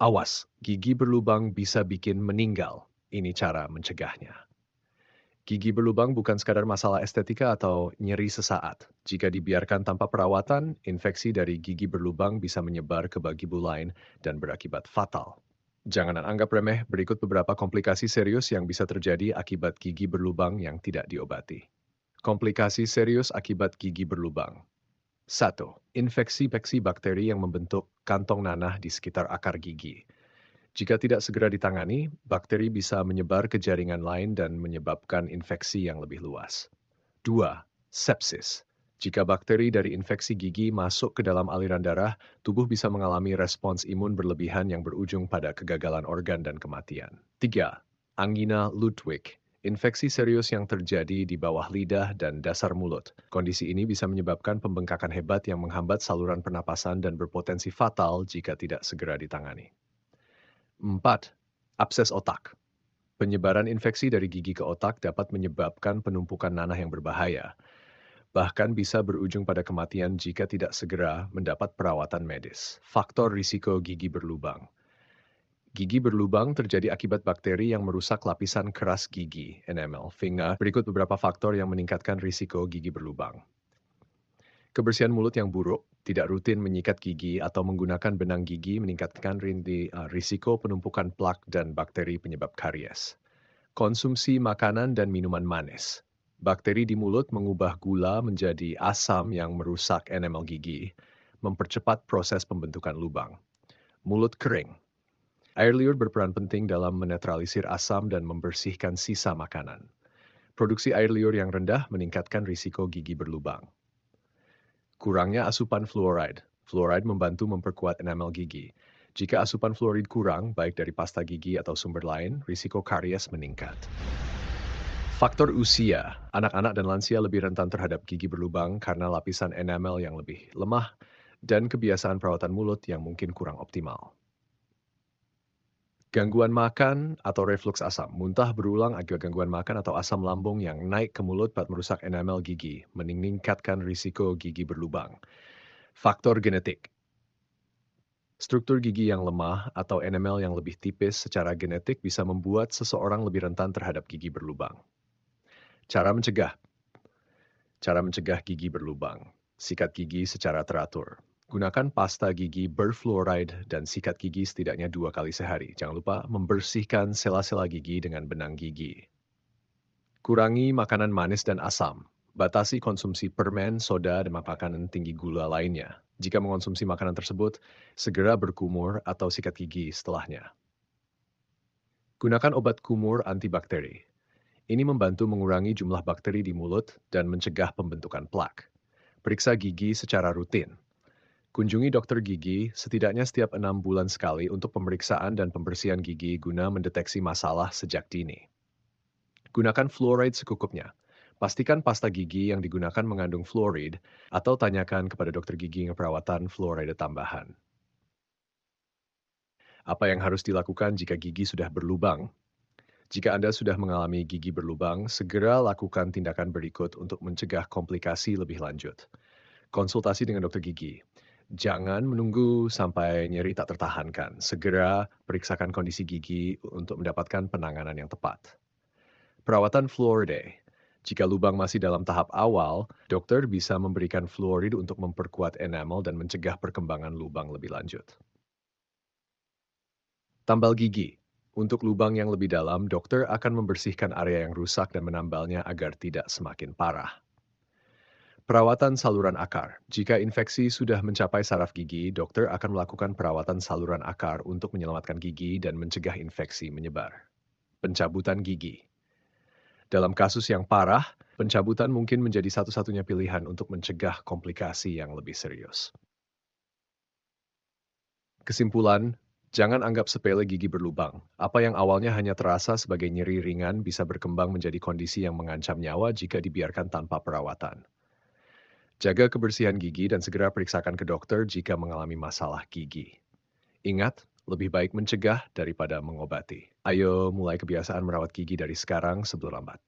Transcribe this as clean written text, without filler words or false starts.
Awas, gigi berlubang bisa bikin meninggal. Ini cara mencegahnya. Gigi berlubang bukan sekadar masalah estetika atau nyeri sesaat. Jika dibiarkan tanpa perawatan, infeksi dari gigi berlubang bisa menyebar ke bagibu lain dan berakibat fatal. Jangan anggap remeh, berikut beberapa komplikasi serius yang bisa terjadi akibat gigi berlubang yang tidak diobati. Komplikasi serius akibat gigi berlubang. 1. Infeksi bakteri yang membentuk kantong nanah di sekitar akar gigi. Jika tidak segera ditangani, bakteri bisa menyebar ke jaringan lain dan menyebabkan infeksi yang lebih luas. 2. Sepsis. Jika bakteri dari infeksi gigi masuk ke dalam aliran darah, tubuh bisa mengalami respons imun berlebihan yang berujung pada kegagalan organ dan kematian. 3. Angina Ludwig. Infeksi serius yang terjadi di bawah lidah dan dasar mulut. Kondisi ini bisa menyebabkan pembengkakan hebat yang menghambat saluran pernapasan dan berpotensi fatal jika tidak segera ditangani. 4. Abses otak. Penyebaran infeksi dari gigi ke otak dapat menyebabkan penumpukan nanah yang berbahaya, bahkan bisa berujung pada kematian jika tidak segera mendapat perawatan medis. Faktor risiko gigi berlubang. Gigi berlubang terjadi akibat bakteri yang merusak lapisan keras gigi, enamel, sehingga berikut beberapa faktor yang meningkatkan risiko gigi berlubang. Kebersihan mulut yang buruk, tidak rutin menyikat gigi atau menggunakan benang gigi meningkatkan risiko penumpukan plak dan bakteri penyebab karies. Konsumsi makanan dan minuman manis. Bakteri di mulut mengubah gula menjadi asam yang merusak enamel gigi, mempercepat proses pembentukan lubang. Mulut kering. Air liur berperan penting dalam menetralisir asam dan membersihkan sisa makanan. Produksi air liur yang rendah meningkatkan risiko gigi berlubang. Kurangnya asupan fluoride. Fluoride membantu memperkuat enamel gigi. Jika asupan fluoride kurang, baik dari pasta gigi atau sumber lain, risiko karies meningkat. Faktor usia. Anak-anak dan lansia lebih rentan terhadap gigi berlubang karena lapisan enamel yang lebih lemah dan kebiasaan perawatan mulut yang mungkin kurang optimal. Gangguan makan atau reflux asam. Muntah berulang akibat gangguan makan atau asam lambung yang naik ke mulut dapat merusak enamel gigi, meningkatkan risiko gigi berlubang. Faktor genetik. Struktur gigi yang lemah atau enamel yang lebih tipis secara genetik bisa membuat seseorang lebih rentan terhadap gigi berlubang. Cara mencegah. Cara mencegah gigi berlubang. Sikat gigi secara teratur. Gunakan pasta gigi berfluoride dan sikat gigi setidaknya 2 kali sehari. Jangan lupa membersihkan sela-sela gigi dengan benang gigi. Kurangi makanan manis dan asam. Batasi konsumsi permen, soda, dan makanan tinggi gula lainnya. Jika mengonsumsi makanan tersebut, segera berkumur atau sikat gigi setelahnya. Gunakan obat kumur antibakteri. Ini membantu mengurangi jumlah bakteri di mulut dan mencegah pembentukan plak. Periksa gigi secara rutin. Kunjungi dokter gigi setidaknya setiap 6 bulan sekali untuk pemeriksaan dan pembersihan gigi guna mendeteksi masalah sejak dini. Gunakan fluoride secukupnya. Pastikan pasta gigi yang digunakan mengandung fluoride atau tanyakan kepada dokter gigi yang perawatan fluoride tambahan. Apa yang harus dilakukan jika gigi sudah berlubang? Jika Anda sudah mengalami gigi berlubang, segera lakukan tindakan berikut untuk mencegah komplikasi lebih lanjut. Konsultasi dengan dokter gigi. Jangan menunggu sampai nyeri tak tertahankan. Segera periksakan kondisi gigi untuk mendapatkan penanganan yang tepat. Perawatan fluoride. Jika lubang masih dalam tahap awal, dokter bisa memberikan fluoride untuk memperkuat enamel dan mencegah perkembangan lubang lebih lanjut. Tambal gigi. Untuk lubang yang lebih dalam, dokter akan membersihkan area yang rusak dan menambalnya agar tidak semakin parah. Perawatan saluran akar. Jika infeksi sudah mencapai saraf gigi, dokter akan melakukan perawatan saluran akar untuk menyelamatkan gigi dan mencegah infeksi menyebar. Pencabutan gigi. Dalam kasus yang parah, pencabutan mungkin menjadi satu-satunya pilihan untuk mencegah komplikasi yang lebih serius. Kesimpulan, jangan anggap sepele gigi berlubang. Apa yang awalnya hanya terasa sebagai nyeri ringan bisa berkembang menjadi kondisi yang mengancam nyawa jika dibiarkan tanpa perawatan. Jaga kebersihan gigi dan segera periksakan ke dokter jika mengalami masalah gigi. Ingat, lebih baik mencegah daripada mengobati. Ayo mulai kebiasaan merawat gigi dari sekarang sebelum lambat.